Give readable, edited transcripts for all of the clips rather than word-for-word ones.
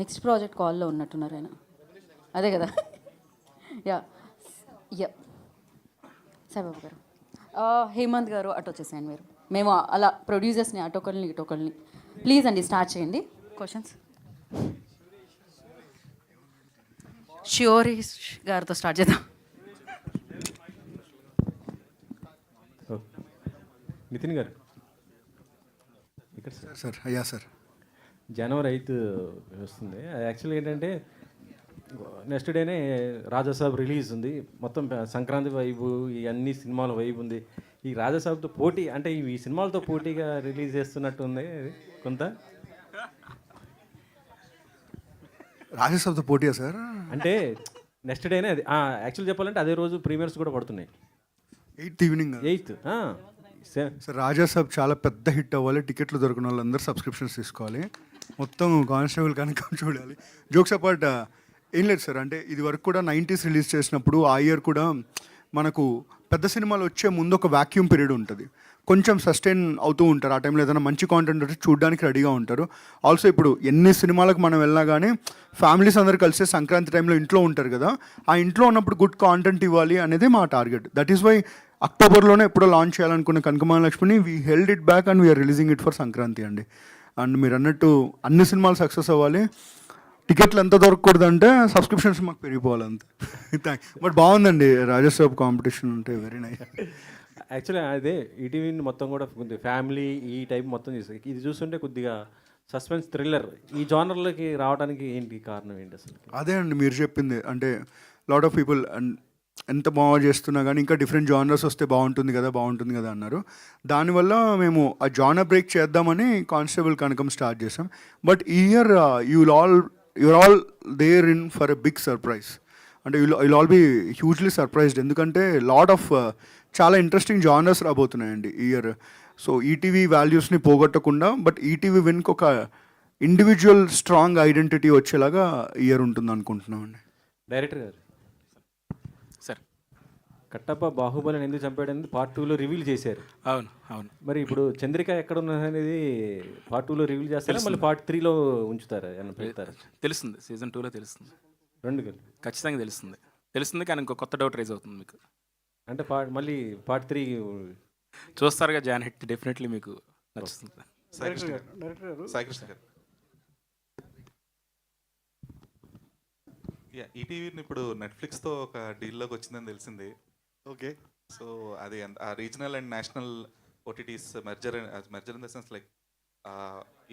Next project కాల్లో ఉన్నట్టున్నారు ఆయన. అదే కదా. యా యా సాయిబాబు గారు, హేమంత్ గారు అటు వచ్చేసేయండి. మేము అలా ప్రొడ్యూసర్స్ని అటొకరిని ఇటొకరిని ప్లీజ్ అండి స్టార్ట్ చేయండి క్వశ్చన్స్. ష్యూరీష్ గారితో స్టార్ట్ చేద్దాం. నితిన్ గారు ఇక్కడ సార్ అయ్యా సార్, జనవరి 8 వస్తుంది. యాక్చువల్గా ఏంటంటే నెక్స్ట్ డేనే రాజాసాబ్ రిలీజ్ ఉంది. మొత్తం సంక్రాంతి వైబు, ఈ అన్ని సినిమాల వైబు ఉంది. ఈ రాజాసాబ్తో పోటీ అంటే ఈ సినిమాలతో పోటీగా రిలీజ్ చేస్తున్నట్టు ఉంది కొంత. రాజసాబ్తో పోటీయా సార్? అంటే నెక్స్ట్ డేనే అది యాక్చువల్ చెప్పాలంటే అదే రోజు ప్రీమియర్స్ కూడా పడుతున్నాయి. 8th evening. 8th sir Raja Saab చాలా పెద్ద హిట్ అవ్వాలి, టికెట్లు దొరికిన వాళ్ళందరూ సబ్స్క్రిప్షన్స్ తీసుకోవాలి, మొత్తం కానిస్టేబుల్ కనుక చూడాలి. జోక్స్ అపార్ట్, ఏం లేదు సార్, అంటే ఇది వరకు కూడా 90s రిలీజ్ చేసినప్పుడు ఆ ఇయర్ కూడా మనకు పెద్ద సినిమాలు వచ్చే ముందు ఒక వ్యాక్యూమ్ పీరియడ్ ఉంటుంది, కొంచెం సస్టైన్ అవుతూ ఉంటారు. ఆ టైంలో ఏదైనా మంచి కాంటెంట్ వచ్చి చూడడానికి రెడీగా ఉంటారు. ఆల్సో ఇప్పుడు ఎన్ని సినిమాలకు మనం వెళ్ళినా కానీ ఫ్యామిలీస్ అందరు కలిసి సంక్రాంతి టైంలో ఇంట్లో ఉంటారు కదా, ఆ ఇంట్లో ఉన్నప్పుడు గుడ్ కాంటెంట్ ఇవ్వాలి అనేది మా టార్గెట్. దట్ ఈస్ వై అక్టోబర్లోనే ఎప్పుడో లాంచ్ చేయాలనుకున్న కనకమహాలక్ష్మిని we held it back and we're releasing it for Sankranti అండి. అండ్ మీరు అన్నట్టు అన్ని సినిమాలు సక్సెస్ అవ్వాలి, టికెట్లు ఎంత దొరకకూడదంటే సబ్స్క్రిప్షన్స్ మాకు పెరిగిపోవాలి అంతే. బట్ బాగుందండి రాజాసాబ్ కాంపిటీషన్ అంటే, వెరీ నైస్. యాక్చువల్లీ అదే ఈటీవీ మొత్తం కూడా కొద్దిగా ఫ్యామిలీ ఈ టైప్ మొత్తం చేస్తుంది. ఇది చూస్తుంటే కొద్దిగా సస్పెన్స్ థ్రిల్లర్ ఈ జానర్లోకి రావడానికి ఏంటి కారణం ఏంటి అసలు? అదే అండి మీరు చెప్పింది, అంటే లాట్ ఆఫ్ పీపుల్ ఎంత బాగా చేస్తున్నా కానీ ఇంకా డిఫరెంట్ జానర్స్ వస్తే బాగుంటుంది కదా అన్నారు. దానివల్ల మేము ఆ జానర్ బ్రేక్ చేద్దామని కానిస్టేబుల్ కనకం స్టార్ట్ చేసాం. బట్ ఈ year you're all there in for a big surprise. అంటే you'll all be hugely surprised, ఎందుకంటే లాట్ ఆఫ్ చాలా ఇంట్రెస్టింగ్ జానర్స్ రాబోతున్నాయండి ఈ ఇయర్. సో ఈటీవీ వాల్యూస్ని పోగొట్టకుండా బట్ ఈటీవీ వెనుక ఒక ఇండివిజువల్ స్ట్రాంగ్ ఐడెంటిటీ వచ్చేలాగా ఇయర్ ఉంటుంది అనుకుంటున్నామండి. డైరెక్టర్ గారు సార్, కట్టప్ప బాహుబలిని ఎందుకు చంపాడనేది Part 2లో రివీల్ చేశారు. అవును అవును. మరి ఇప్పుడు చంద్రిక ఎక్కడ ఉన్నది అనేది Part 2లో రివీల్ చేస్తారా, మళ్ళీ Part 3లో ఉంచుతారా, ఏమన్నా పెడతారా? తెలుస్తుంది, Season 2లో తెలుస్తుంది. రెండు కలిపి ఖచ్చితంగా తెలుస్తుంది కానీ ఇంకో కొత్త డౌట్ రైజ్ అవుతుంది మీకు. అంటే మళ్ళీ Part 3 చూస్తారుగా జాన్ హిట్, డెఫినెట్లీ మీకు నచ్చుతుంది. సాయికృష్ణ గారు, ఈటీవీని ఇప్పుడు నెట్ఫ్లిక్స్తో ఒక డీల్లోకి వచ్చిందని తెలిసింది. ఓకే. సో అది ఆ regional and national OTTs merger in the sense like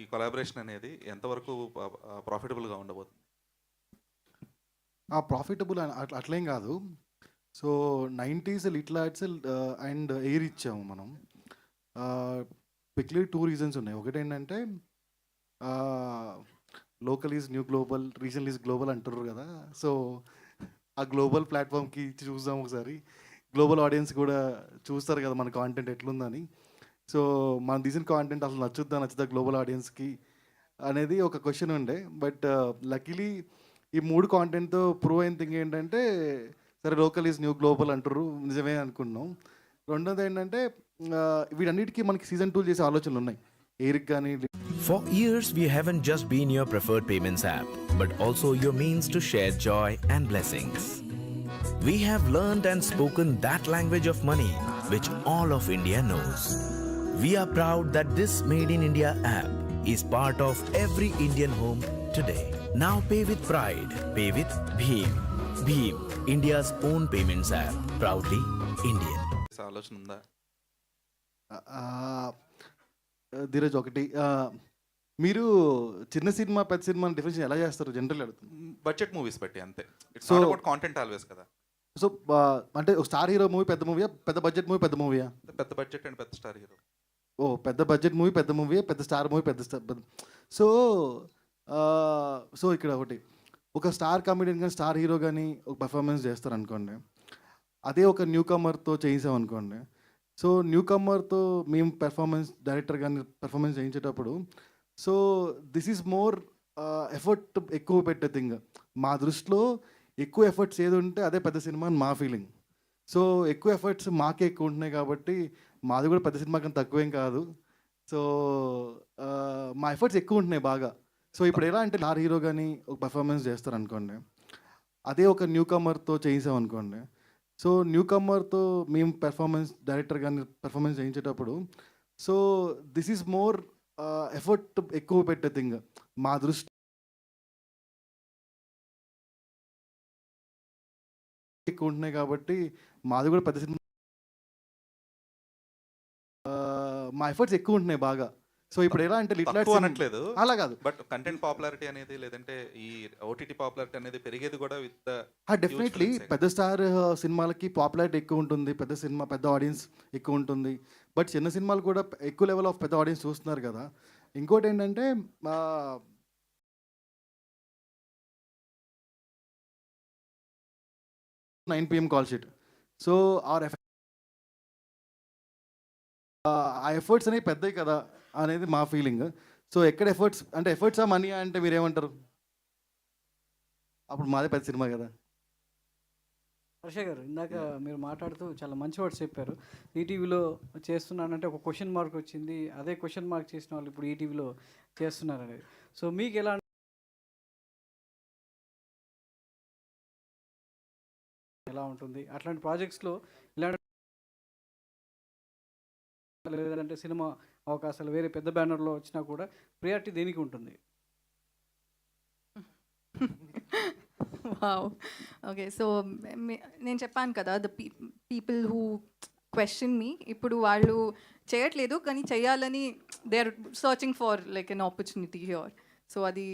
ఈ కొలాబరేషన్ అనేది ఎంతవరకు ప్రాఫిటబుల్గా ఉండబోతుంది? ప్రాఫిటబుల్ అట్లేం కాదు. So 90s little arts and air ఇచ్చాము మనం. పిక్లీ 2 రీజన్స్ ఉన్నాయి. ఒకటి ఏంటంటే local is new global, regional is global అంటారు కదా. సో ఆ గ్లోబల్ ప్లాట్ఫామ్కి ఇచ్చి చూద్దాం ఒకసారి, గ్లోబల్ ఆడియన్స్ కూడా చూస్తారు కదా మన కాంటెంట్ ఎట్లుందని. సో మనం తీసిన కాంటెంట్ అసలు నచ్చుద్దా గ్లోబల్ ఆడియన్స్కి అనేది ఒక క్వశ్చన్ ఉండే. బట్ లక్కీలీ ఈ 3 కాంటెంట్తో ప్రూవ్ అయిన థింగ్ ఏంటంటే, సరే లోకల్ ఈజ్ న్యూ గ్లోబల్ అంటారు, నిజమే అనుకున్నాం. రెండోది ఏంటంటే వీటన్నిటికీ మనకి Season 2 చేసే ఆలోచనలు ఉన్నాయి, ఎయిర్కి కానీ. For years, we haven't just been your preferred payments app, but also your means to share joy and blessings. We have learned and spoken that language of money, which all of India knows. We are proud that this Made in India app is part of every Indian home today. Now pay with pride. Pay with Bheem. Bheem, India's own payments app. Proudly Indian. ఆలోచన ఉందా? ధీరజ్, ఒకటి మీరు చిన్న cinema పెద్ద cinema difference ఎలా చేస్తారు general అడుగుతుంది? Budget movies బట్టి అంతే. It's So- not about content always కదా. సో అంటే స్టార్ హీరో మూవీ పెద్ద మూవీయా, పెద్ద బడ్జెట్ మూవీ పెద్ద మూవీయా? పెద్ద బడ్జెట్ అండ్ పెద్ద స్టార్ హీరో. పెద్ద బడ్జెట్ మూవీ పెద్ద మూవీ, పెద్ద స్టార్ మూవీ పెద్ద స్టార్. సో సో ఇక్కడ ఒకటి, ఒక స్టార్ కామెడియన్ కానీ స్టార్ హీరో కానీ ఒక పర్ఫార్మెన్స్ చేస్తారు అనుకోండి, అదే ఒక న్యూ కమర్తో చేసాం అనుకోండి. సో న్యూ కమర్తో మేము పెర్ఫార్మెన్స్, డైరెక్టర్ కానీ పెర్ఫార్మెన్స్ చేయించేటప్పుడు, so this is more effort ఎక్కువ పెట్టే థింగ్. మా దృష్టిలో ఎక్కువ ఎఫర్ట్స్ ఏది ఉంటే అదే పెద్ద సినిమా అని మా ఫీలింగ్. సో ఎక్కువ ఎఫర్ట్స్ మాకే ఎక్కువ ఉంటున్నాయి కాబట్టి మాది కూడా పెద్ద సినిమా కానీ తక్కువేం కాదు. సో మా ఎఫర్ట్స్ ఎక్కువ ఉంటున్నాయి బాగా. సో ఇప్పుడు ఎలా అంటే స్టార్ హీరో కానీ ఒక పర్ఫార్మెన్స్ చేస్తారు అనుకోండి, అదే ఒక న్యూ కమర్తో చేసాం అనుకోండి. సో న్యూ కమర్తో మేము డైరెక్టర్ కానీ పెర్ఫార్మెన్స్ చేయించేటప్పుడు, so this is more effort ఎక్కువ పెట్టే థింగ్. మా దృష్టి ఎక్కువ ఉంటున్నాయి కాబట్టి మాది కూడా పెద్ద సినిమా, మా ఎఫర్ట్స్ ఎక్కువ ఉంటున్నాయి బాగా. సో ఇప్పుడు ఎలా అంటే తక్కువ అనట్లేదు, అలా కాదు, బట్ కంటెంట్ పాపులారిటీ అనేది లేదంటే ఈ ఓటీటీ పాపులారిటీ అనేది పెరిగేది కూడా విత్ డెఫినెట్లీ పెద్ద స్టార్ సినిమాలకి పాపులారిటీ ఎక్కువ ఉంటుంది, పెద్ద సినిమా పెద్ద ఆడియన్స్ ఎక్కువ ఉంటుంది. బట్ చిన్న సినిమాలు కూడా ఎక్కువ లెవెల్ ఆఫ్ పెద్ద ఆడియన్స్ చూస్తున్నారు కదా. ఇంకోటి ఏంటంటే 9 PM కాల్ షీట్. సో ఆ ఎఫర్ట్స్ అనేవి పెద్దవి కదా అనేది మా ఫీలింగ్. సో ఎక్కడ ఎఫర్ట్స్ అంటే ఎఫర్ట్సా మనీ అంటే మీరేమంటారు? అప్పుడు మాదే పెద్ద సినిమా కదా. హర్ష గారు, ఇందాక మీరు మాట్లాడుతూ చాలా మంచి వర్డ్స్ చెప్పారు. ఈటీవీలో చేస్తున్నానంటే ఒక క్వశ్చన్ మార్క్ వచ్చింది, అదే క్వశ్చన్ మార్క్ చేసిన వాళ్ళు ఇప్పుడు ఈటీవీలో చేస్తున్నారు అనేది. సో మీకు ఎలా ఉంటుంది అట్లాంటి ప్రాజెక్ట్స్లో? ఇలాంటి లేదంటే సినిమా అవకాశాలు వేరే పెద్ద బ్యానర్లో వచ్చినా కూడా ప్రియారిటీ దేనికి ఉంటుంది? Wow, okay. సో నేను చెప్పాను కదా, the people who question me, ఇప్పుడు వాళ్ళు చేయట్లేదు కానీ చేయాలని they are searching for like an opportunity here. So అది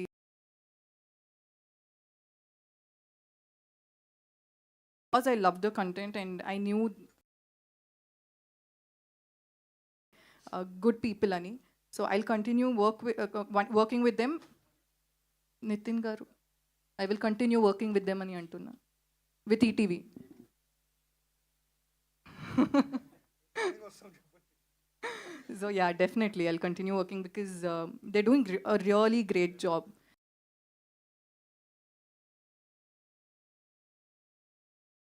because I love the content and I knew good people ani, so I'll continue working with them. Nitin garu, I will continue working with them ani antunna, with ETV. So yeah, definitely I'll continue working because they're doing a really great job.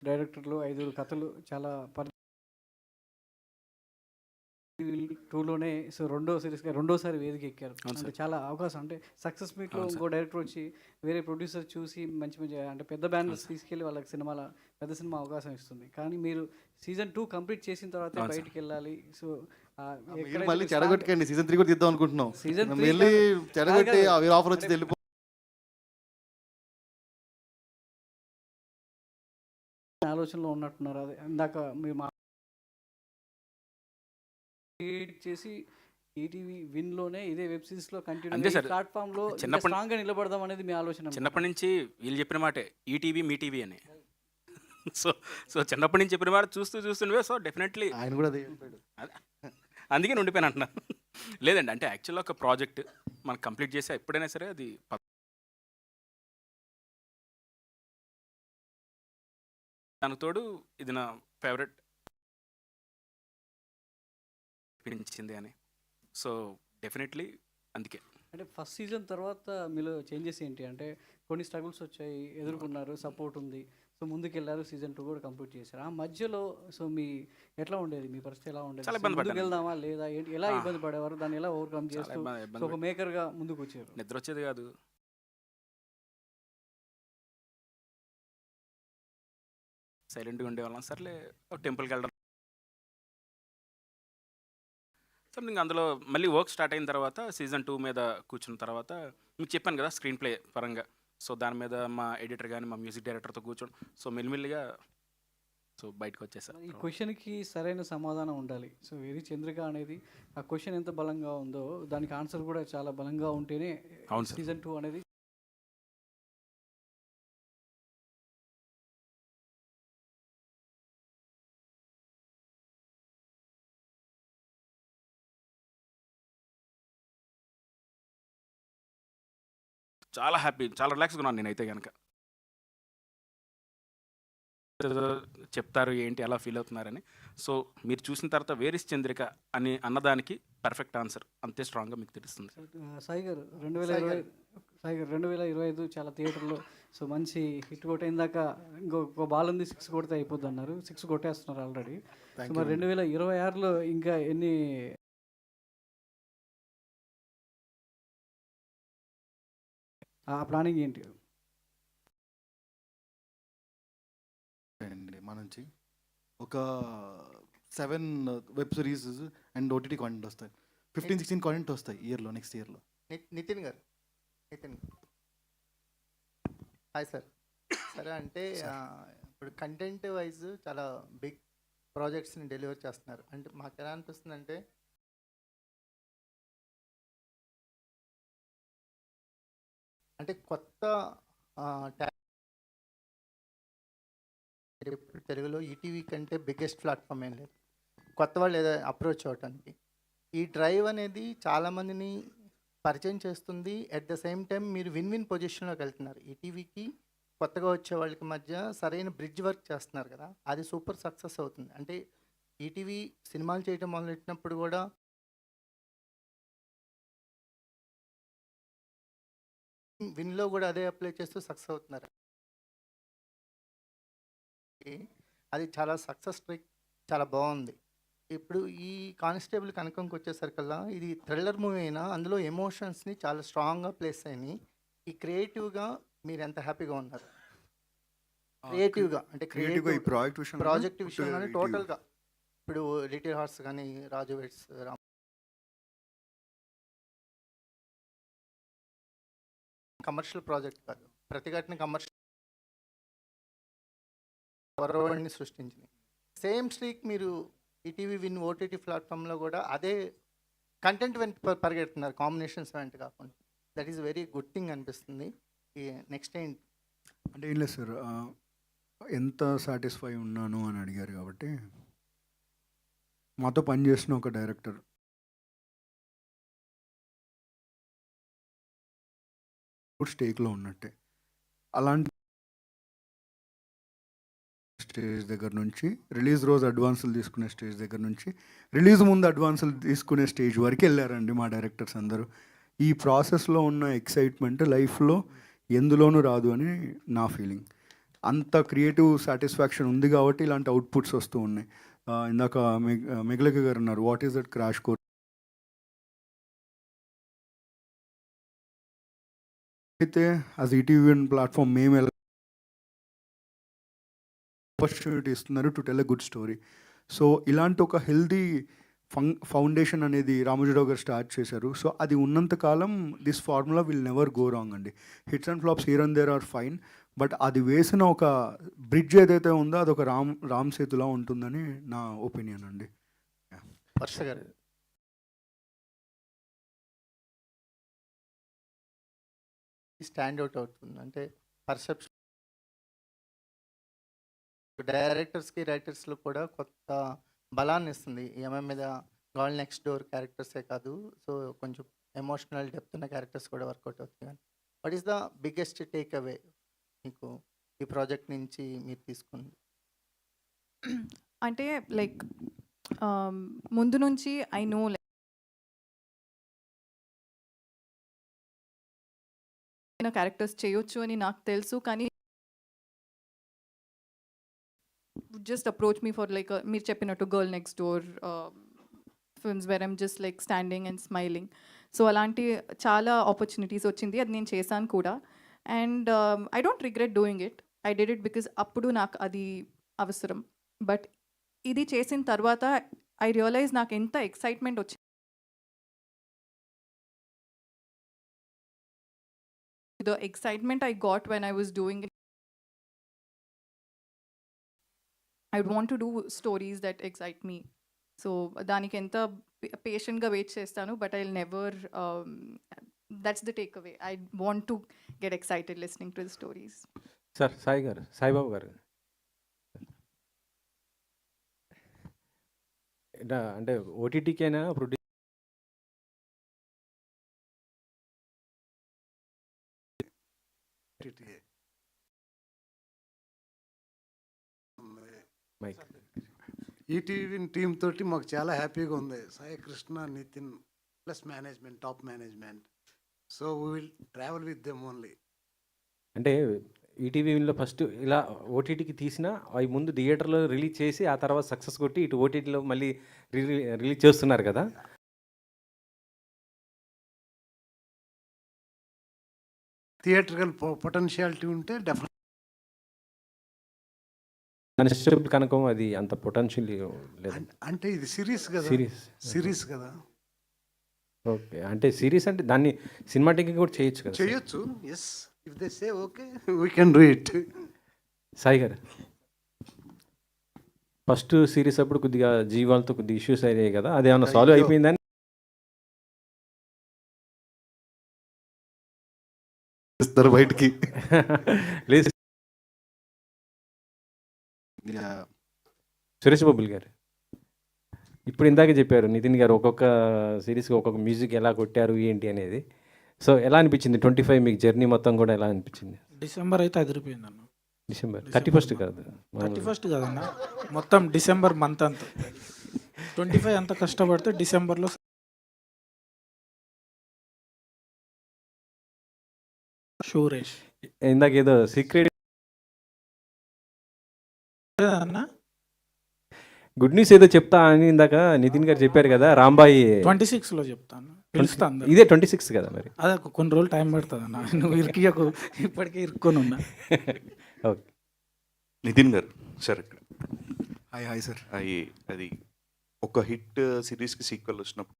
డైరెక్టర్లు 5 కథలు చాలా 2లోనే. So రెండోసారి వేదిక ఎక్కారు. అంటే చాలా అవకాశం, అంటే సక్సెస్ మీట్లో ఇంకో డైరెక్టర్ వచ్చి వేరే ప్రొడ్యూసర్ చూసి మంచి అంటే పెద్ద బ్యానర్స్ తీసుకెళ్ళి వాళ్ళకి పెద్ద సినిమా అవకాశం ఇస్తుంది. కానీ మీరు సీజన్ 2 కంప్లీట్ చేసిన తర్వాత బయటికి వెళ్ళాలి. సో మళ్ళీ చెడగొట్టుకండి, సీజన్ 3 కూడా తీద్దాం అనుకుంటున్నాం. సీజన్ వెళ్ళి చెడగొట్టి ఆఫర్ వచ్చి వెళ్ళిపో ఆలోచనలో ఉన్నట్టున్నారు. అదే ఇందాక మీరు చేసి ఈటీవీ విన్లోనే ఇదే వెబ్ సిరీస్లో కంటిన్యూ ప్లాట్ఫామ్లో స్ట్రాంగ్గా నిలబడదాం అనేది మీ ఆలోచన? చిన్నప్పటి నుంచి వీళ్ళు చెప్పిన మాటే ఈటీవీ మీ టీవీ అని. సో చిన్నప్పటి నుంచి చెప్పిన మాట చూస్తుండే. సో డెఫినెట్లీ ఆయన కూడా అందుకే ఉండిపోయాను అంటున్నా. లేదండి, అంటే యాక్చువల్గా ఒక ప్రాజెక్ట్ మనం కంప్లీట్ చేసి ఎప్పుడైనా సరే అది దానికి తోడు ఇది నా ఫేవరెట్ అనిపించింది అని. సో డెఫినెట్లీ అందుకే. అంటే ఫస్ట్ సీజన్ తర్వాత మీలో చేంజెస్ ఏంటి? అంటే కొన్ని స్ట్రగుల్స్ వచ్చాయి, ఎదుర్కొన్నారు, సపోర్ట్ ఉంది, సో ముందుకెళ్ళారు, సీజన్ 2 కూడా కంప్లీట్ చేశారు. ఆ మధ్యలో సో ఎట్లా ఉండేది, మీ పరిస్థితి ఎలా ఉండేది? ముందుకు వెళ్దామా లేదా ఏంటి, ఎలా ఇబ్బంది పడేవారు, దాన్ని ఎలా ఓవర్కమ్ చేస్తూ ఒక మేకర్గా ముందుకు వచ్చారు? నిద్ర వచ్చేది కాదు, సైలెంట్గా ఉండేవాళ్ళం. సర్లే టెంపుల్కి వెళ్ళడం సంథింగ్. అందులో మళ్ళీ వర్క్ స్టార్ట్ అయిన తర్వాత సీజన్ 2 మీద కూర్చున్న తర్వాత మీకు చెప్పాను కదా స్క్రీన్ ప్లే పరంగా. సో దాని మీద మా ఎడిటర్ కానీ మా మ్యూజిక్ డైరెక్టర్తో కూర్చోండి. సో మెల్లిమెల్లిగా సో బయటకు వచ్చేసారు. ఈ క్వశ్చన్కి సరైన సమాధానం ఉండాలి. సో వెరీ చంద్రిక అనేది ఆ క్వశ్చన్ ఎంత బలంగా ఉందో దానికి ఆన్సర్ కూడా చాలా బలంగా ఉంటేనే సీజన్ 2 అనేది చాలా హ్యాపీ, చాలా రిలాక్స్గా ఉన్నాను నేనైతే కనుక. చెప్తారు ఏంటి ఎలా ఫీల్ అవుతున్నారని. సో మీరు చూసిన తర్వాత వేరిస్ చంద్రిక అని అన్నదానికి పర్ఫెక్ట్ ఆన్సర్ అంతే స్ట్రాంగ్గా మీకు తెలుస్తుంది. సాయి గారు 2025 చాలా థియేటర్లో సో మంచి హిట్ కొట్టేందాక ఇంకొక బాల్ ఉంది, 6 కొడితే అయిపోద్ది అన్నారు. 6 కొట్టేస్తున్నారు ఆల్రెడీ. మరి 2026లో ఇంకా ఎన్ని ఆ ప్లానింగ్ ఏంటి? అండి మా నుంచి ఒక 7 web series and OTT content వస్తాయి. 15-16 కాంటెంట్ వస్తాయి ఇయర్లో, నెక్స్ట్ ఇయర్లో. నితిన్ గారు, హాయ్ సార్. సరే అంటే ఇప్పుడు కంటెంట్ వైజ్ చాలా బిగ్ ప్రాజెక్ట్స్ని డెలివర్ చేస్తున్నారు. అంటే మాకు ఎలా అనిపిస్తుంది అంటే కొత్త ఇప్పుడు తెలుగులో ఈటీవీ కంటే బిగ్గెస్ట్ ప్లాట్ఫామ్ ఏం లేదు కొత్త వాళ్ళు ఏదో అప్రోచ్ అవ్వటానికి. ఈ డ్రైవ్ అనేది చాలామందిని పరిచయం చేస్తుంది. అట్ ద సేమ్ టైం మీరు విన్ విన్ పొజిషన్లోకి వెళ్తున్నారు. ఈటీవీకి కొత్తగా వచ్చే వాళ్ళకి మధ్య సరైన బ్రిడ్జ్ వర్క్ చేస్తున్నారు కదా, అది సూపర్ సక్సెస్ అవుతుంది. అంటే ఈటీవీ సినిమాలు చేయటం మొదలెట్టినప్పుడు కూడా విన్లో కూడా అదే అప్లై చేస్తూ సక్సెస్ అవుతున్నారు. అది చాలా సక్సెస్ ట్రిక్, చాలా బాగుంది. ఇప్పుడు ఈ కానిస్టేబుల్ కనకంకి వచ్చేసరికల్లా ఇది థ్రిల్లర్ మూవీ అయినా అందులో ఎమోషన్స్ని చాలా స్ట్రాంగ్గా ప్లేస్ అయినాయి. ఈ క్రియేటివ్గా మీరు ఎంత హ్యాపీగా ఉన్నారు? క్రియేటివ్గా అంటే క్రియేటివ్గా ఈ ప్రాజెక్ట్ విషయంలోనే టోటల్గా ఇప్పుడు లిటిల్ హార్ట్స్ కానీ రాజు వెడ్స్ రామ్ కమర్షియల్ ప్రాజెక్ట్ కాదు, ప్రతిఘటన కమర్షియల్ వరవడిని సృష్టించింది. సేమ్ స్ట్రీక్ మీరు ఈటీవీ విన్ ఓటీటీ ప్లాట్ఫామ్లో కూడా అదే కంటెంట్ వెంట పరిగెడుతున్నారు, కాంబినేషన్స్ వెంట కాకుండా. That is very good thing అనిపిస్తుంది. నెక్స్ట్ ఏంటి అంటే ఏం లేదు సార్, ఎంత సాటిస్ఫై ఉన్నాను అని అడిగారు కాబట్టి మాతో పనిచేసిన ఒక డైరెక్టర్ స్టేక్లో ఉన్నట్టే. అలాంటి స్టేజ్ దగ్గర నుంచి రిలీజ్ రోజు అడ్వాన్సులు తీసుకునే స్టేజ్ దగ్గర నుంచి రిలీజ్ ముందు అడ్వాన్సులు తీసుకునే స్టేజ్ వరకు వెళ్ళారండి మా డైరెక్టర్స్ అందరూ. ఈ ప్రాసెస్లో ఉన్న ఎక్సైట్మెంట్ లైఫ్లో ఎందులోనూ రాదు అని నా ఫీలింగ్. అంత క్రియేటివ్ సాటిస్ఫాక్షన్ ఉంది కాబట్టి ఇలాంటి అవుట్పుట్స్ వస్తూ ఉన్నాయి. ఇందాక మెగలక గారు ఉన్నారు, what is that crash course అయితే యాజ్ ఈటీవీ ప్లాట్ఫామ్ మేము ఎలా ఆపర్చునిటీ ఇస్తున్నారు to tell a good story. So ఇలాంటి ఒక హెల్దీ ఫౌండేషన్ అనేది రామోజీరావు గారు స్టార్ట్ చేశారు. సో అది ఉన్నంతకాలం this formula will never go wrong అండి. Hits and flops here and there are fine, but అది వేసిన ఒక బ్రిడ్జ్ ఏదైతే ఉందో అదొక రామ్ సేతులా ఉంటుందని నా ఒపీనియన్ అండి. వర్ష గారు, స్టాండ్ అవుట్ అవుతుంది అంటే పర్సెప్షన్ డైరెక్టర్స్కి రైటర్స్లో కూడా కొత్త బలాన్ని ఇస్తుంది. ఎంఎం మీద గాల్ నెక్స్ట్ డోర్ క్యారెక్టర్సే కాదు, సో కొంచెం ఎమోషనల్ డెప్త్ ఉన్న క్యారెక్టర్స్ కూడా వర్కౌట్ అవుతుంది. కానీ what is the biggest take away మీకు ఈ ప్రాజెక్ట్ నుంచి మీరు తీసుకుంది? అంటే లైక్ ముందు నుంచి ఐ నో క్యారెక్టర్స్ చేయొచ్చు అని నాకు తెలుసు, కానీ just approach me for like మీరు చెప్పినట్టు girl next door films where I'm just like standing and smiling. So అలాంటి చాలా ఆపర్చునిటీస్ వచ్చింది, అది నేను చేశాను కూడా. And I don't regret doing it, I did it because అప్పుడు నాకు అది అవసరం. బట్ ఇది చేసిన తర్వాత ఐ రియలైజ్ నాకు ఎంత ఎక్సైట్మెంట్ వచ్చింది. The excitement I got when I was doing it, I want to do stories that excite me. So దానికి ఎంత పేషెంట్గా వెయిట్ చేస్తాను, but I will never, that's the takeaway. I want to get excited listening to the stories. Sir Saibabu గారు అంటే ఓటీటీకైనా produce మైక్ ETV team తోటి మాకు చాలా హ్యాపీగా ఉంది. Sai Krishna, Nitin plus management, top management. So we will travel with them only. అంటే ఈటీవీలో ఫస్ట్ ఇలా ఓటీటీకి తీసినా అవి ముందు థియేటర్లో రిలీజ్ చేసి ఆ తర్వాత సక్సెస్ కొట్టి ఇటు ఓటీటీలో మళ్ళీ రిలీజ్ చేస్తున్నారు కదా. థియేట్రికల్ పొటెన్షియాలిటీ ఉంటే డెఫినెట్ కానిస్టేబుల్ కనకం అది అంత పొటెన్షియల్ లేదు. అంటే ఇది సిరీస్ కదా, సిరీస్ సిరీస్ కదా, ఓకే. అంటే సిరీస్ అంటే దాన్ని సినిమాటిక్ కూడా చేయొచ్చు కదా. చేయొచ్చు. Yes, if they say okay we can do it. Sai గారు ఫస్ట్ సిరీస్ అప్పుడు కొద్దిగా జీవాలతో కొద్దిగా ఇష్యూస్ అయ్యాయి కదా, అది ఏమన్నా సాల్వ్ అయిపోయిందని ఇస్తారు బయటికి. లేదు సురేష్ బాబుల్ గారు ఇప్పుడు ఇందాక చెప్పారు నితిన్ గారు ఒక్కొక్క సిరీస్కి ఒక్కొక్క మ్యూజిక్ ఎలా కొట్టారు ఏంటి అనేది. సో ఎలా అనిపించింది 25 మీకు జర్నీ మొత్తం కూడా ఎలా అనిపించింది? డిసెంబర్ అయితే అదిరిపోయింది అన్న. డిసెంబర్ 31st కాదు, 31st కదన్న, మొత్తం డిసెంబర్ మంత్ అంతా 25 అంత కష్టపడితే డిసెంబర్లో షూరేష్ ఇందాక ఏదో సీక్రెట్ అన్న గుడ్ న్యూస్ ఏదో చెప్తా అని ఇందాక నితిన్ గారు చెప్పారు కదా, రాంబాయి 26లో చెప్తాను, పిలుస్తాను. ఇదే 26 కదా మరి. అదే కొన్ని రోజులు టైం పడుతుంది అన్న, నువ్వు ఇరికియకు, ఇప్పటికే ఇరుక్కొని ఉన్నా. ఓకే నితిన్ గారు సార్, ఇక్కడ హాయ్ సార్. అది ఒక హిట్ సిరీస్కి సీక్వెల్ వచ్చినప్పుడు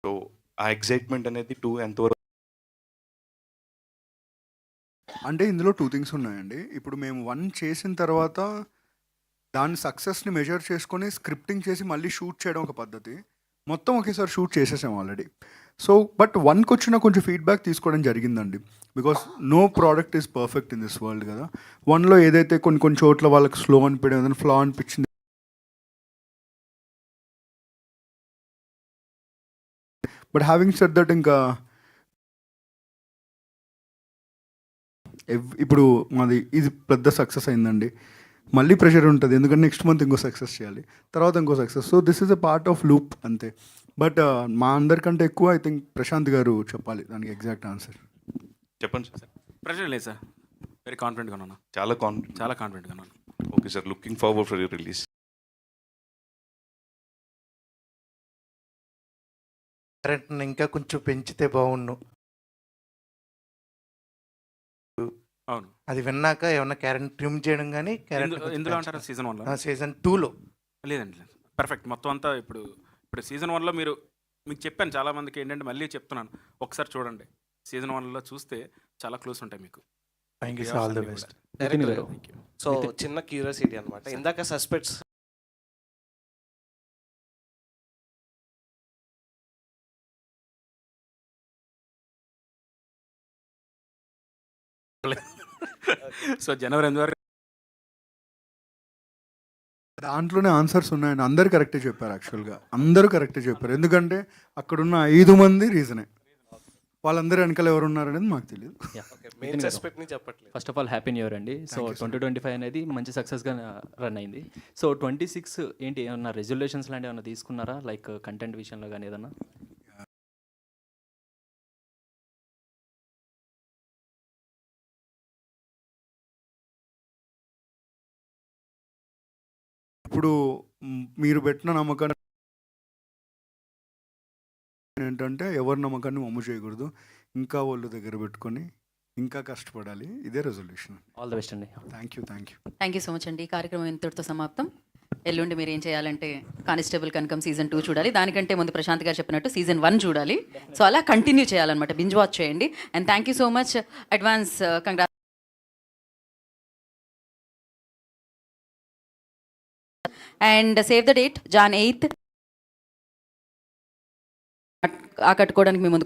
సో ఆ ఎగ్జైట్మెంట్ అనేది 2 ఎంతవరకు? అంటే ఇందులో 2 థింగ్స్ ఉన్నాయండి. ఇప్పుడు మేము 1 చేసిన తర్వాత దాని సక్సెస్ని మెజర్ చేసుకొని స్క్రిప్టింగ్ చేసి మళ్ళీ షూట్ చేయడం ఒక పద్ధతి. మొత్తం ఒకేసారి షూట్ చేసేసాం ఆల్రెడీ. సో బట్ 1కి వచ్చిన కొంచెం ఫీడ్బ్యాక్ తీసుకోవడం జరిగిందండి. Because no product is perfect in this world కదా. 1లో ఏదైతే కొన్ని చోట్ల వాళ్ళకి స్లో అనిపించడం, ఏదైనా ఫ్లా అనిపించింది, బట్ హ్యావింగ్ సెడ్ దట్ ఇంకా ఇప్పుడు మాది ఇది పెద్ద సక్సెస్ అయిందండి. మళ్ళీ ప్రెషర్ ఉంటుంది, ఎందుకంటే నెక్స్ట్ మంత్ ఇంకో సక్సెస్ చేయాలి, తర్వాత ఇంకో success. So this is a part of loop అంతే. బట్ మా అందరికంటే ఎక్కువ ఐ థింక్ ప్రశాంత్ గారు చెప్పాలి దానికి ఎగ్జాక్ట్ ఆన్సర్. చెప్పండి సార్. ప్రెషర్ లేదు సార్, వెరీ కాన్ఫిడెంట్గా ఉన్నాను. చాలా కాన్ఫిడెంట్గా ఉన్నాను. Okay sir, looking forward for your release. కరెంట్ని ఇంకా కొంచెం పెంచితే బాగుండు. అవును, అది విన్నాక ఏమన్నా క్యారెక్టర్ ట్రిమ్ చేయడం కానీ ఎందులో అంటారా? సీజన్ 1లో, సీజన్ 2లో లేదండి లేదు, పర్ఫెక్ట్ మొత్తం అంతా. ఇప్పుడు సీజన్ 1లో మీకు చెప్పాను, చాలామందికి ఏంటంటే మళ్ళీ చెప్తున్నాను, ఒకసారి చూడండి. సీజన్ 1లో చూస్తే చాలా క్లోజ్ ఉంటాయి మీకు. Thank you sir, all the best. So చిన్న క్యూరియాసిటీ అనమాట, ఇందాక సస్పెక్ట్స్ సో జనవరి 8 వరకు దాంట్లోనే ఆన్సర్స్ ఉన్నాయండి. అందరు కరెక్టే చెప్పారు, యాక్చువల్గా అందరూ కరెక్టే చెప్పారు. ఎందుకంటే అక్కడున్న 5 మంది రీజనే, వాళ్ళందరూ వెనకాల ఎవరు ఉన్నారనేది మాకు తెలియదు. మెయిన్ సస్పెక్ట్ని చెప్పట్లేదు. First of all happy new year అండి. సో 2025 అనేది మంచి సక్సెస్గా రన్ అయింది. సో 26 ఏంటి, ఏమన్నా రెజల్యూషన్స్ లాంటివి ఏమన్నా తీసుకున్నారా, లైక్ కంటెంట్ విషయంలో కానీ ఏదన్నా? ఇప్పుడు మీరు పెట్టిన నమ్మకాన్ని ఏంటంటే ఎవరి నమ్మకాన్ని వమ్ము చేయకూడదు, ఇంకా వాళ్ళు దగ్గర పెట్టుకొని ఇంకా కష్టపడాలి. ఇదే రెజల్యూషన్. ఆల్ ద బెస్ట్ అండి. Thank you. Thank you so much అండి. ఈ కార్యక్రమం ఇంతటితో సమాప్తం. ఎల్లుండి మీరు ఏం చేయాలంటే కానిస్టేబుల్ కనకం సీజన్ 2 చూడాలి. దానికంటే ముందు ప్రశాంత్ గారు చెప్పినట్టు సీజన్ 1 చూడాలి. సో అలా కంటిన్యూ చేయాలన్నమాట, బింజ్ వాచ్ చేయండి. And thank you so much, advance congrats. And save the date, Jan 8th. ఆకట్టుకోవడానికి మీ ముందు